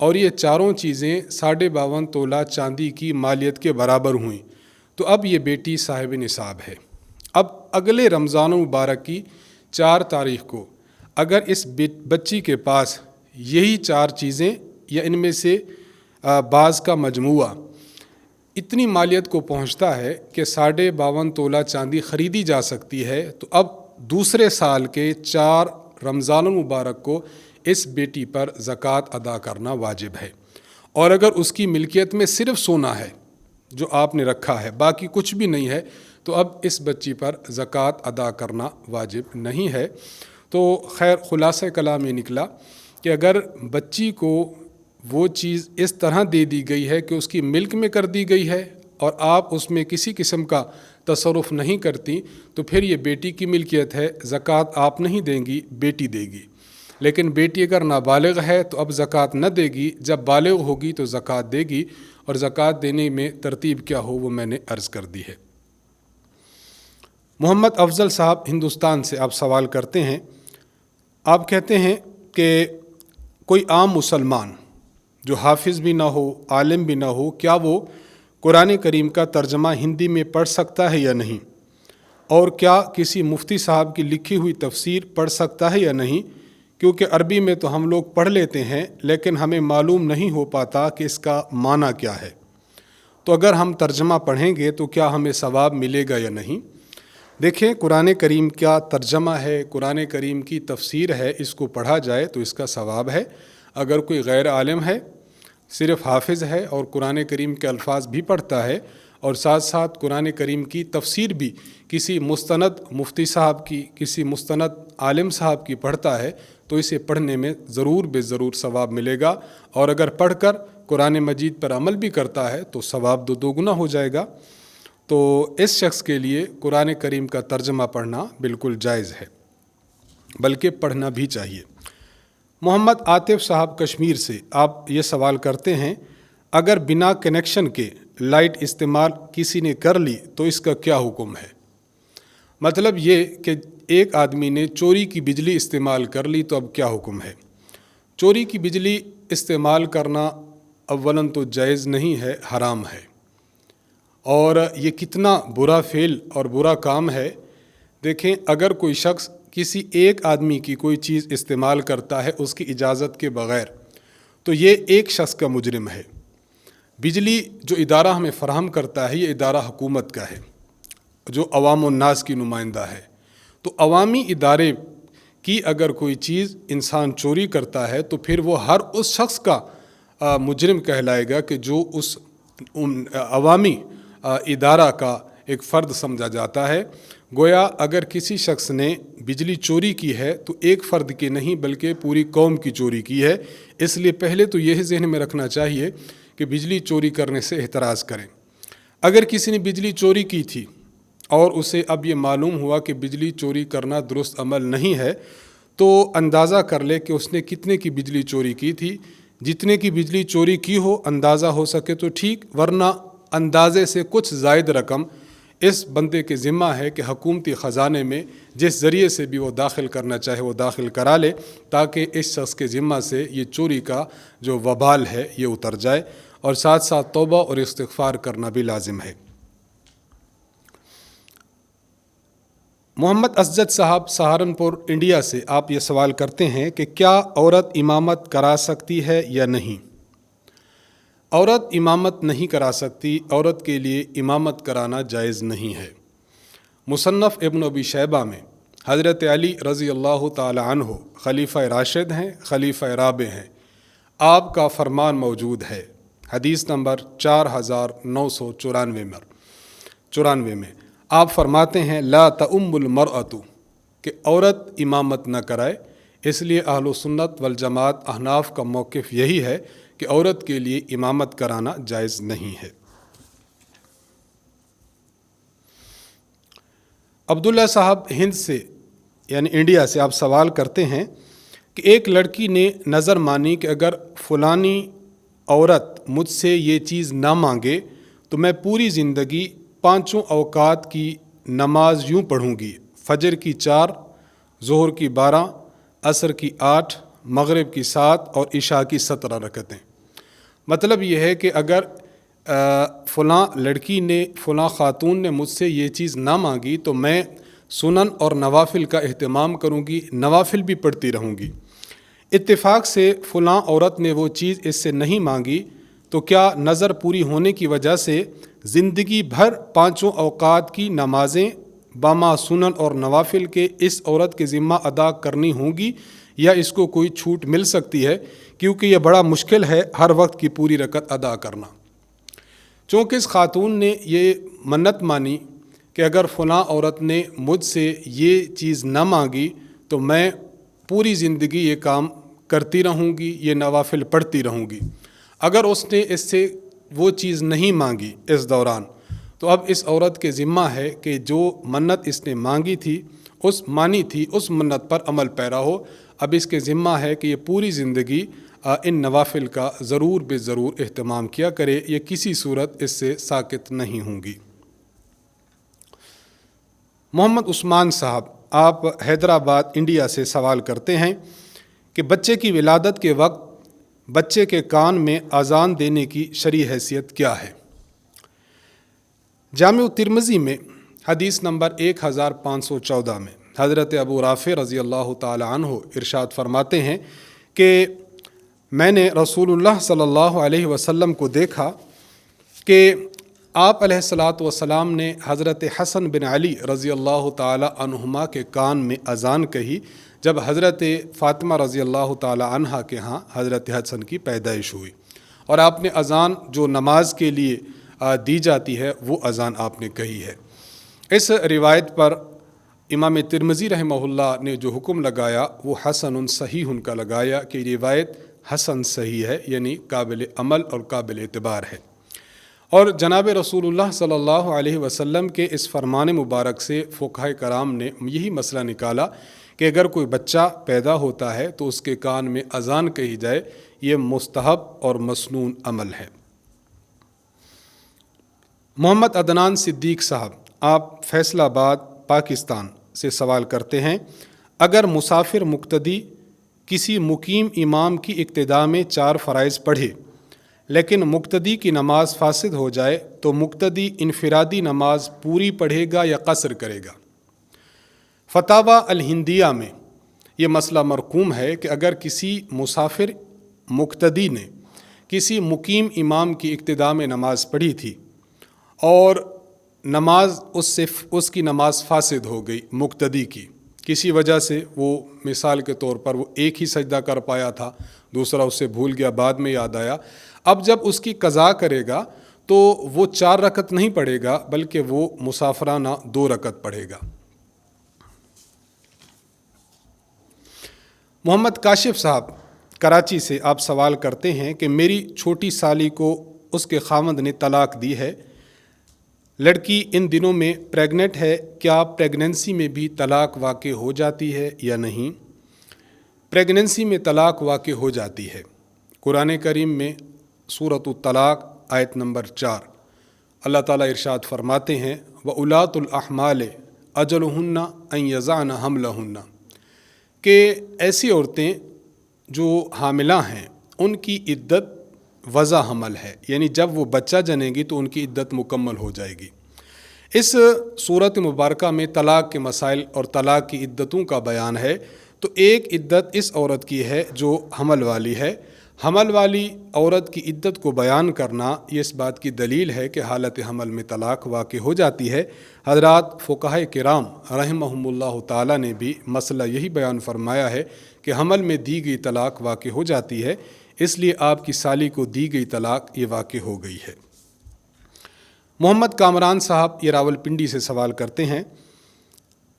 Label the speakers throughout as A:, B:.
A: اور یہ چاروں چیزیں 52.5 تولہ چاندی کی مالیت کے برابر ہوئیں تو اب یہ بیٹی صاحب نصاب ہے۔ اب اگلے رمضان المبارک کی 4 تاریخ کو اگر اس بچی کے پاس یہی 4 چیزیں یا ان میں سے بعض کا مجموعہ اتنی مالیت کو پہنچتا ہے کہ 52.5 تولہ چاندی خریدی جا سکتی ہے تو اب دوسرے سال کے 4 رمضان المبارک کو اس بیٹی پر زکوٰۃ ادا کرنا واجب ہے۔ اور اگر اس کی ملکیت میں صرف سونا ہے جو آپ نے رکھا ہے، باقی کچھ بھی نہیں ہے، تو اب اس بچی پر زکوٰۃ ادا کرنا واجب نہیں ہے۔ تو خیر خلاصہ کلام یہ نکلا کہ اگر بچی کو وہ چیز اس طرح دے دی گئی ہے کہ اس کی ملک میں کر دی گئی ہے اور آپ اس میں کسی قسم کا تصرف نہیں کرتی تو پھر یہ بیٹی کی ملکیت ہے، زکوٰۃ آپ نہیں دیں گی، بیٹی دے گی۔ لیکن بیٹی اگر نابالغ ہے تو اب زکوٰۃ نہ دے گی، جب بالغ ہوگی تو زکوٰۃ دے گی، اور زکوٰۃ دینے میں ترتیب کیا ہو وہ میں نے عرض کر دی ہے۔ محمد افضل صاحب ہندوستان سے آپ سوال کرتے ہیں، آپ کہتے ہیں کہ کوئی عام مسلمان جو حافظ بھی نہ ہو، عالم بھی نہ ہو، کیا وہ قرآن کریم کا ترجمہ ہندی میں پڑھ سکتا ہے یا نہیں؟ اور کیا کسی مفتی صاحب کی لکھی ہوئی تفسیر پڑھ سکتا ہے یا نہیں؟ کیونکہ عربی میں تو ہم لوگ پڑھ لیتے ہیں لیکن ہمیں معلوم نہیں ہو پاتا کہ اس کا معنی کیا ہے، تو اگر ہم ترجمہ پڑھیں گے تو کیا ہمیں ثواب ملے گا یا نہیں؟ دیکھیں، قرآن کریم کا ترجمہ ہے، قرآن کریم کی تفسیر ہے، اس کو پڑھا جائے تو اس کا ثواب ہے۔ اگر کوئی غیر عالم ہے، صرف حافظ ہے اور قرآن کریم کے الفاظ بھی پڑھتا ہے اور ساتھ ساتھ قرآن کریم کی تفسیر بھی کسی مستند مفتی صاحب کی، کسی مستند عالم صاحب کی پڑھتا ہے تو اسے پڑھنے میں ضرور بے ضرور ثواب ملے گا، اور اگر پڑھ کر قرآن مجید پر عمل بھی کرتا ہے تو ثواب دوگنا ہو جائے گا۔ تو اس شخص کے لیے قرآن کریم کا ترجمہ پڑھنا بالکل جائز ہے، بلکہ پڑھنا بھی چاہیے۔ محمد عاطف صاحب کشمیر سے آپ یہ سوال کرتے ہیں، اگر بنا کنیکشن کے لائٹ استعمال کسی نے کر لی تو اس کا کیا حکم ہے؟ مطلب یہ کہ ایک آدمی نے چوری کی بجلی استعمال کر لی تو اب کیا حکم ہے؟ چوری کی بجلی استعمال کرنا اولاً تو جائز نہیں ہے، حرام ہے، اور یہ کتنا برا فعل اور برا کام ہے۔ دیکھیں، اگر کوئی شخص کسی ایک آدمی کی کوئی چیز استعمال کرتا ہے اس کی اجازت کے بغیر تو یہ ایک شخص کا مجرم ہے۔ بجلی جو ادارہ ہمیں فراہم کرتا ہے یہ ادارہ حکومت کا ہے جو عوام الناس کی نمائندہ ہے، تو عوامی ادارے کی اگر کوئی چیز انسان چوری کرتا ہے تو پھر وہ ہر اس شخص کا مجرم کہلائے گا کہ جو اس عوامی ادارہ کا ایک فرد سمجھا جاتا ہے۔ گویا اگر کسی شخص نے بجلی چوری کی ہے تو ایک فرد کی نہیں بلکہ پوری قوم کی چوری کی ہے، اس لیے پہلے تو یہ ذہن میں رکھنا چاہیے کہ بجلی چوری کرنے سے احتراز کریں۔ اگر کسی نے بجلی چوری کی تھی اور اسے اب یہ معلوم ہوا کہ بجلی چوری کرنا درست عمل نہیں ہے تو اندازہ کر لے کہ اس نے کتنے کی بجلی چوری کی تھی۔ جتنے کی بجلی چوری کی ہو اندازہ ہو سکے تو ٹھیک، ورنہ اندازے سے کچھ زائد رقم اس بندے کے ذمہ ہے کہ حکومتی خزانے میں جس ذریعے سے بھی وہ داخل کرنا چاہے وہ داخل کرا لے، تاکہ اس شخص کے ذمہ سے یہ چوری کا جو وبال ہے یہ اتر جائے، اور ساتھ ساتھ توبہ اور استغفار کرنا بھی لازم ہے۔ محمد اسجد صاحب سہارنپور انڈیا سے آپ یہ سوال کرتے ہیں کہ کیا عورت امامت کرا سکتی ہے یا نہیں؟ عورت امامت نہیں کرا سکتی، عورت کے لیے امامت کرانا جائز نہیں ہے۔ مصنف ابن ابی شیبہ میں حضرت علی رضی اللہ تعالی عنہ خلیفہ راشد ہیں، خلیفہ رابع ہیں، آپ کا فرمان موجود ہے، حدیث نمبر 4994 میں آپ فرماتے ہیں لا تؤم المرأۃ، کہ عورت امامت نہ کرائے۔ اس لیے اہل سنت والجماعت احناف کا موقف یہی ہے کہ عورت کے لیے امامت کرانا جائز نہیں ہے۔ عبداللہ صاحب ہند سے یعنی انڈیا سے آپ سوال کرتے ہیں کہ ایک لڑکی نے نظر مانی کہ اگر فلانی عورت مجھ سے یہ چیز نہ مانگے تو میں پوری زندگی 5 اوقات کی نماز یوں پڑھوں گی، فجر کی 4، ظہر کی 12، عصر کی 8، مغرب کی 7 اور عشاء کی 17 رکعتیں۔ مطلب یہ ہے کہ اگر فلاں لڑکی نے فلاں خاتون نے مجھ سے یہ چیز نہ مانگی تو میں سنن اور نوافل کا اہتمام کروں گی، نوافل بھی پڑھتی رہوں گی۔ اتفاق سے فلاں عورت نے وہ چیز اس سے نہیں مانگی تو کیا نظر پوری ہونے کی وجہ سے زندگی بھر پانچوں اوقات کی نمازیں باما سنن اور نوافل کے اس عورت کے ذمہ ادا کرنی ہوں گی، یا اس کو کوئی چھوٹ مل سکتی ہے؟ کیونکہ یہ بڑا مشکل ہے ہر وقت کی پوری رکعت ادا کرنا۔ چونکہ اس خاتون نے یہ منت مانی کہ اگر فلاں عورت نے مجھ سے یہ چیز نہ مانگی تو میں پوری زندگی یہ کام کرتی رہوں گی، یہ نوافل پڑھتی رہوں گی۔ اگر اس نے اس سے وہ چیز نہیں مانگی اس دوران، تو اب اس عورت کے ذمہ ہے کہ جو منت اس نے مانی تھی اس منت پر عمل پیرا ہو۔ اب اس کے ذمہ ہے کہ یہ پوری زندگی ان نوافل کا ضرور بے ضرور اہتمام کیا کرے، یہ کسی صورت اس سے ساکت نہیں ہوں گی۔ محمد عثمان صاحب، آپ حیدرآباد انڈیا سے سوال کرتے ہیں کہ بچے کی ولادت کے وقت بچے کے کان میں اذان دینے کی شرعی حیثیت کیا ہے؟ جامع ترمذی میں حدیث نمبر 1514 میں حضرت ابو رافع رضی اللہ تعالی عنہ ارشاد فرماتے ہیں کہ میں نے رسول اللہ صلی اللہ علیہ وسلم کو دیکھا کہ آپ علیہ الصلاۃ والسلام نے حضرت حسن بن علی رضی اللہ تعالی عنہما کے کان میں اذان کہی جب حضرت فاطمہ رضی اللہ تعالی عنہا کے ہاں حضرت حسن کی پیدائش ہوئی، اور آپ نے اذان جو نماز کے لیے دی جاتی ہے وہ اذان آپ نے کہی ہے۔ اس روایت پر امام ترمذی رحمہ اللہ نے جو حکم لگایا وہ حسن صحیح کا لگایا کہ روایت حسن صحیح ہے، یعنی قابل عمل اور قابل اعتبار ہے۔ اور جناب رسول اللہ صلی اللہ علیہ وسلم کے اس فرمان مبارک سے فقہاء کرام نے یہی مسئلہ نکالا کہ اگر کوئی بچہ پیدا ہوتا ہے تو اس کے کان میں اذان کہی جائے، یہ مستحب اور مسنون عمل ہے۔ محمد عدنان صدیق صاحب، آپ فیصل آباد پاکستان سے سوال کرتے ہیں، اگر مسافر مقتدی کسی مقیم امام کی اقتداء میں 4 فرائض پڑھے لیکن مقتدی کی نماز فاسد ہو جائے تو مقتدی انفرادی نماز پوری پڑھے گا یا قصر کرے گا؟ فتاوی الہندیہ میں یہ مسئلہ مرقوم ہے کہ اگر کسی مسافر مقتدی نے کسی مقیم امام کی اقتداء میں نماز پڑھی تھی اور اس کی نماز فاسد ہو گئی مقتدی کی کسی وجہ سے، وہ مثال کے طور پر وہ ایک ہی سجدہ کر پایا تھا، دوسرا اس سے بھول گیا، بعد میں یاد آیا، اب جب اس کی قضا کرے گا تو وہ 4 رکعت نہیں پڑھے گا بلکہ وہ مسافرانہ 2 رکعت پڑھے گا۔ محمد کاشف صاحب کراچی سے آپ سوال کرتے ہیں کہ میری چھوٹی سالی کو اس کے خاوند نے طلاق دی ہے، لڑکی ان دنوں میں پریگننٹ ہے، کیا پریگننسی میں بھی طلاق واقع ہو جاتی ہے یا نہیں؟ پریگننسی میں طلاق واقع ہو جاتی ہے۔ قرآن کریم میں سورۃ الطلاق آیت نمبر 4 اللہ تعالیٰ ارشاد فرماتے ہیں وَأُولَاتُ الْأَحْمَالِ أَجَلُهُنَّ أَن يَضَعْنَ حَمْلَهُنَّ، کہ ایسی عورتیں جو حاملہ ہیں ان کی عدت وضع حمل ہے، یعنی جب وہ بچہ جنیں گی تو ان کی عدت مکمل ہو جائے گی۔ اس صورت مبارکہ میں طلاق کے مسائل اور طلاق کی عدتوں کا بیان ہے، تو ایک عدت اس عورت کی ہے جو حمل والی ہے۔ حمل والی عورت کی عدت کو بیان کرنا یہ اس بات کی دلیل ہے کہ حالت حمل میں طلاق واقع ہو جاتی ہے۔ حضرات فقہاء کرام رحمہم اللہ تعالیٰ نے بھی مسئلہ یہی بیان فرمایا ہے کہ حمل میں دی گئی طلاق واقع ہو جاتی ہے، اس لیے آپ کی سالی کو دی گئی طلاق یہ واقع ہو گئی ہے۔ محمد کامران صاحب یہ راولپنڈی سے سوال کرتے ہیں،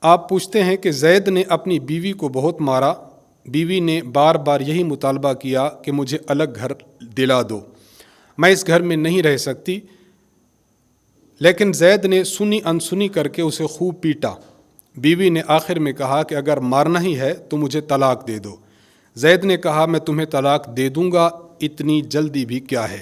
A: آپ پوچھتے ہیں کہ زید نے اپنی بیوی کو بہت مارا، بیوی نے بار بار یہی مطالبہ کیا کہ مجھے الگ گھر دلا دو، میں اس گھر میں نہیں رہ سکتی، لیکن زید نے سنی انسنی کر کے اسے خوب پیٹا۔ بیوی نے آخر میں کہا کہ اگر مارنا ہی ہے تو مجھے طلاق دے دو۔ زید نے کہا میں تمہیں طلاق دے دوں گا، اتنی جلدی بھی کیا ہے؟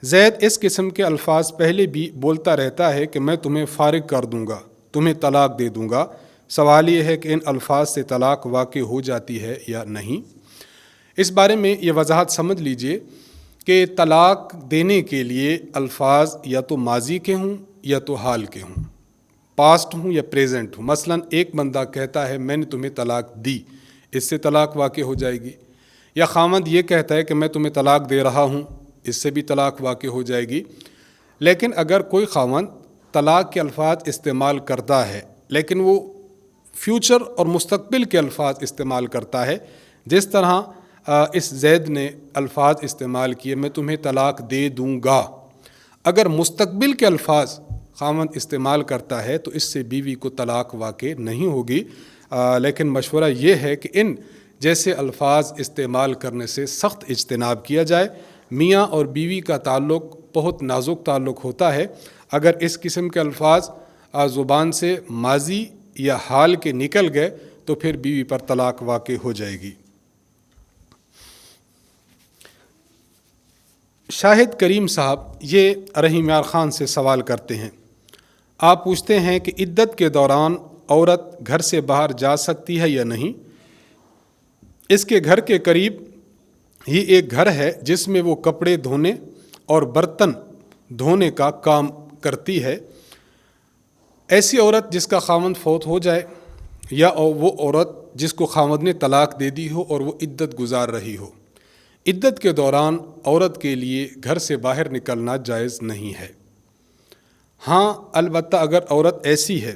A: زید اس قسم کے الفاظ پہلے بھی بولتا رہتا ہے کہ میں تمہیں فارغ کر دوں گا، تمہیں طلاق دے دوں گا۔ سوال یہ ہے کہ ان الفاظ سے طلاق واقع ہو جاتی ہے یا نہیں؟ اس بارے میں یہ وضاحت سمجھ لیجئے کہ طلاق دینے کے لیے الفاظ یا تو ماضی کے ہوں یا تو حال کے ہوں، پاسٹ ہوں یا پریزنٹ ہوں۔ مثلا ایک بندہ کہتا ہے میں نے تمہیں طلاق دی، اس سے طلاق واقع ہو جائے گی، یا خامند یہ کہتا ہے کہ میں تمہیں طلاق دے رہا ہوں، اس سے بھی طلاق واقع ہو جائے گی۔ لیکن اگر کوئی خامند طلاق کے الفاظ استعمال کرتا ہے لیکن وہ فیوچر اور مستقبل کے الفاظ استعمال کرتا ہے، جس طرح اس زید نے الفاظ استعمال کیے میں تمہیں طلاق دے دوں گا، اگر مستقبل کے الفاظ خامند استعمال کرتا ہے تو اس سے بیوی کو طلاق واقع نہیں ہوگی، لیکن مشورہ یہ ہے کہ ان جیسے الفاظ استعمال کرنے سے سخت اجتناب کیا جائے۔ میاں اور بیوی کا تعلق بہت نازک تعلق ہوتا ہے، اگر اس قسم کے الفاظ زبان سے ماضی یا حال کے نکل گئے تو پھر بیوی پر طلاق واقع ہو جائے گی۔ شاہد کریم صاحب یہ رحیم یار خان سے سوال کرتے ہیں، آپ پوچھتے ہیں کہ عدت کے دوران عورت گھر سے باہر جا سکتی ہے یا نہیں؟ اس کے گھر کے قریب ہی ایک گھر ہے جس میں وہ کپڑے دھونے اور برتن دھونے کا کام کرتی ہے۔ ایسی عورت جس کا خاوند فوت ہو جائے یا وہ عورت جس کو خاوند نے طلاق دے دی ہو اور وہ عدت گزار رہی ہو، عدت کے دوران عورت کے لیے گھر سے باہر نکلنا جائز نہیں ہے۔ ہاں البتہ اگر عورت ایسی ہے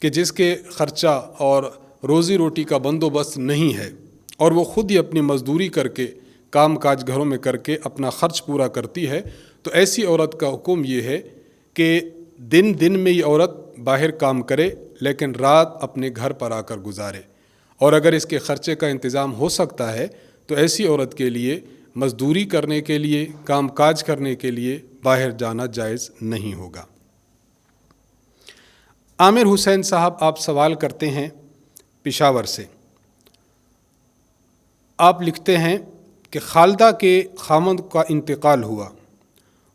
A: کہ جس کے خرچہ اور روزی روٹی کا بندوبست نہیں ہے اور وہ خود ہی اپنی مزدوری کر کے کام کاج گھروں میں کر کے اپنا خرچ پورا کرتی ہے، تو ایسی عورت کا حکم یہ ہے کہ دن میں یہ عورت باہر کام کرے لیکن رات اپنے گھر پر آ کر گزارے، اور اگر اس کے خرچے کا انتظام ہو سکتا ہے تو ایسی عورت کے لیے مزدوری کرنے کے لیے کام کاج کرنے کے لیے باہر جانا جائز نہیں ہوگا۔ عامر حسین صاحب آپ سوال کرتے ہیں پشاور سے، آپ لکھتے ہیں کہ خالدہ کے خامند کا انتقال ہوا،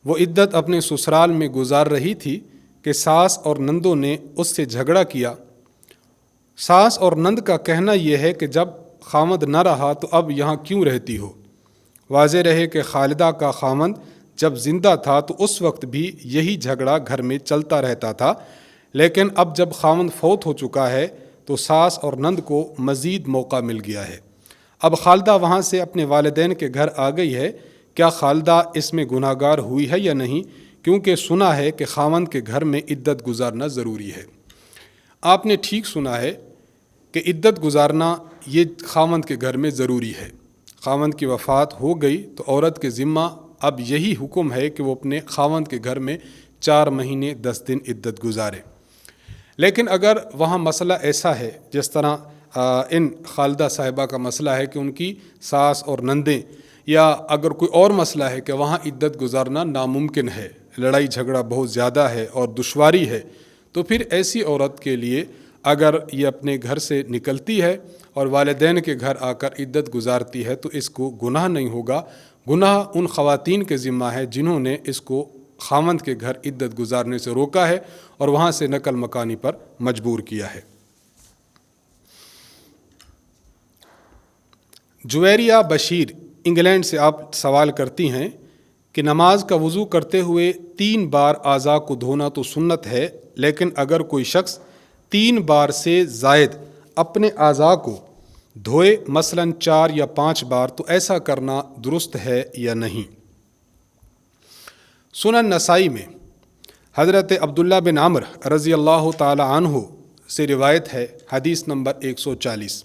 A: وہ عدت اپنے سسرال میں گزار رہی تھی کہ ساس اور نندوں نے اس سے جھگڑا کیا۔ ساس اور نند کا کہنا یہ ہے کہ جب خامند نہ رہا تو اب یہاں کیوں رہتی ہو؟ واضح رہے کہ خالدہ کا خامند جب زندہ تھا تو اس وقت بھی یہی جھگڑا گھر میں چلتا رہتا تھا، لیکن اب جب خامند فوت ہو چکا ہے تو ساس اور نند کو مزید موقع مل گیا ہے۔ اب خالدہ وہاں سے اپنے والدین کے گھر آ گئی ہے، کیا خالدہ اس میں گناہ گار ہوئی ہے یا نہیں؟ کیونکہ سنا ہے کہ خاوند کے گھر میں عدت گزارنا ضروری ہے۔ آپ نے ٹھیک سنا ہے کہ عدت گزارنا یہ خاوند کے گھر میں ضروری ہے۔ خاوند کی وفات ہو گئی تو عورت کے ذمہ اب یہی حکم ہے کہ وہ اپنے خاوند کے گھر میں 4 مہینے 10 دن عدت گزارے۔ لیکن اگر وہاں مسئلہ ایسا ہے جس طرح ان خالدہ صاحبہ کا مسئلہ ہے کہ ان کی ساس اور نندیں، یا اگر کوئی اور مسئلہ ہے کہ وہاں عدت گزارنا ناممکن ہے، لڑائی جھگڑا بہت زیادہ ہے اور دشواری ہے، تو پھر ایسی عورت کے لیے اگر یہ اپنے گھر سے نکلتی ہے اور والدین کے گھر آ کر عدت گزارتی ہے تو اس کو گناہ نہیں ہوگا۔ گناہ ان خواتین کے ذمہ ہے جنہوں نے اس کو خاوند کے گھر عدت گزارنے سے روکا ہے اور وہاں سے نقل مکانی پر مجبور کیا ہے۔ جویریہ بشیر انگلینڈ سے آپ سوال کرتی ہیں کہ نماز کا وضو کرتے ہوئے 3 بار اعضاء کو دھونا تو سنت ہے، لیکن اگر کوئی شخص 3 بار سے زائد اپنے اعضاء کو دھوئے، مثلا 4 یا 5 بار، تو ایسا کرنا درست ہے یا نہیں؟ سنن نسائی میں حضرت عبداللہ بن عمرو رضی اللہ تعالی عنہ سے روایت ہے، حدیث نمبر 140۔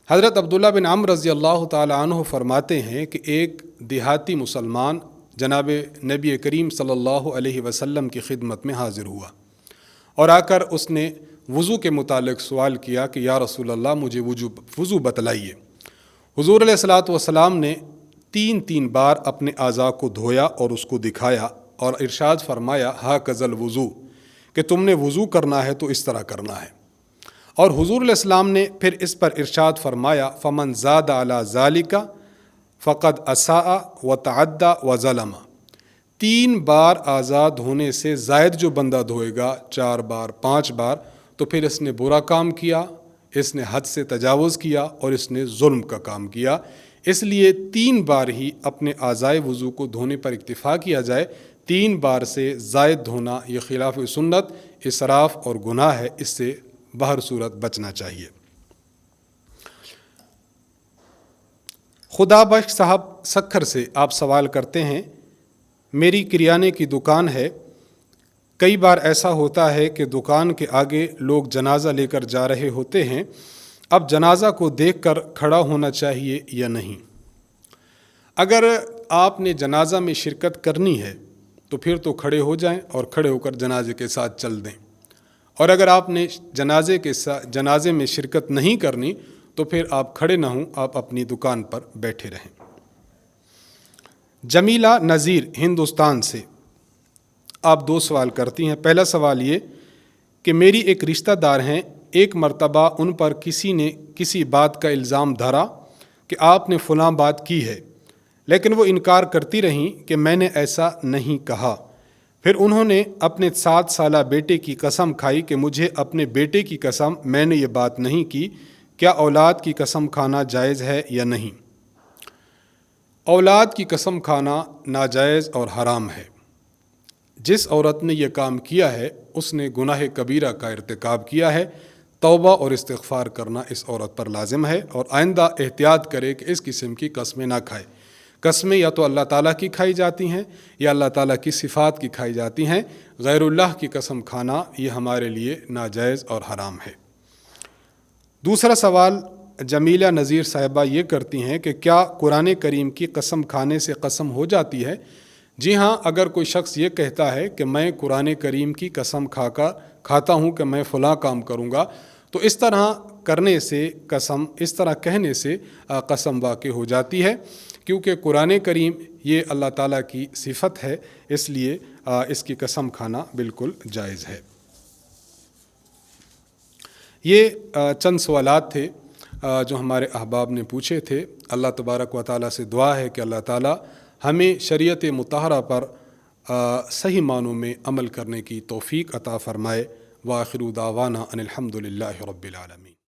A: حضرت عبداللہ بن عمرو رضی اللہ تعالی عنہ فرماتے ہیں کہ ایک دیہاتی مسلمان جناب نبی کریم صلی اللہ علیہ وسلم کی خدمت میں حاضر ہوا اور آ کر اس نے وضو کے متعلق سوال کیا کہ یا رسول اللہ مجھے وضو بتلائیے۔ حضور علیہ الصلاۃ والسلام نے 3 بار اپنے اعضاء کو دھویا اور اس کو دکھایا اور ارشاد فرمایا ہاکذا الوضو، کہ تم نے وضو کرنا ہے تو اس طرح کرنا ہے۔ اور حضور علیہ السلام نے پھر اس پر ارشاد فرمایا فمن زاد علی ذالک فقد اساء وتعدى وظلم، 3 بار اعضاء دھونے سے زائد جو بندہ دھوئے گا 4 بار 5 بار تو پھر اس نے برا کام کیا، اس نے حد سے تجاوز کیا اور اس نے ظلم کا کام کیا۔ اس لیے 3 بار ہی اپنے اعضائے وضو کو دھونے پر اکتفا کیا جائے۔ 3 بار سے زائد دھونا یہ خلاف سنت، اسراف اور گناہ ہے، اس سے بہر صورت بچنا چاہیے۔ خدا بخش صاحب سکھر سے آپ سوال کرتے ہیں، میری کریانے کی دکان ہے، کئی بار ایسا ہوتا ہے کہ دکان کے آگے لوگ جنازہ لے کر جا رہے ہوتے ہیں، اب جنازہ کو دیکھ کر کھڑا ہونا چاہیے یا نہیں؟ اگر آپ نے جنازہ میں شرکت کرنی ہے تو پھر تو کھڑے ہو جائیں اور کھڑے ہو کر جنازے کے ساتھ چل دیں، اور اگر آپ نے جنازے میں شرکت نہیں کرنی تو پھر آپ کھڑے نہ ہوں، آپ اپنی دکان پر بیٹھے رہیں۔ جمیلہ نذیر ہندوستان سے آپ 2 سوال کرتی ہیں۔ پہلا سوال یہ کہ میری ایک رشتہ دار ہیں، ایک مرتبہ ان پر کسی نے کسی بات کا الزام دھرا کہ آپ نے فلاں بات کی ہے، لیکن وہ انکار کرتی رہیں کہ میں نے ایسا نہیں کہا۔ پھر انہوں نے اپنے 7 سالہ بیٹے کی قسم کھائی کہ مجھے اپنے بیٹے کی قسم میں نے یہ بات نہیں کی، کیا اولاد کی قسم کھانا جائز ہے یا نہیں؟ اولاد کی قسم کھانا ناجائز اور حرام ہے۔ جس عورت نے یہ کام کیا ہے اس نے گناہ کبیرہ کا ارتکاب کیا ہے۔ توبہ اور استغفار کرنا اس عورت پر لازم ہے، اور آئندہ احتیاط کرے کہ اس قسم کی قسمیں نہ کھائے۔ قسمیں یا تو اللہ تعالیٰ کی کھائی جاتی ہیں یا اللہ تعالیٰ کی صفات کی کھائی جاتی ہیں، غیر اللہ کی قسم کھانا یہ ہمارے لیے ناجائز اور حرام ہے۔ دوسرا سوال جمیلہ نذیر صاحبہ یہ کرتی ہیں کہ کیا قرآن کریم کی قسم کھانے سے قسم ہو جاتی ہے؟ جی ہاں، اگر کوئی شخص یہ کہتا ہے کہ میں قرآن کریم کی قسم کھاتا ہوں کہ میں فلاں کام کروں گا، تو اس طرح کہنے سے قسم واقع ہو جاتی ہے، کیونکہ قرآن کریم یہ اللہ تعالیٰ کی صفت ہے، اس لیے اس کی قسم کھانا بالکل جائز ہے۔ یہ چند سوالات تھے جو ہمارے احباب نے پوچھے تھے۔ اللہ تبارک و تعالیٰ سے دعا ہے کہ اللہ تعالیٰ ہمیں شریعت مطہرہ پر صحیح معنوں میں عمل کرنے کی توفیق عطا فرمائے۔ وآخر دعوانا ان الحمد للہ رب العالمین۔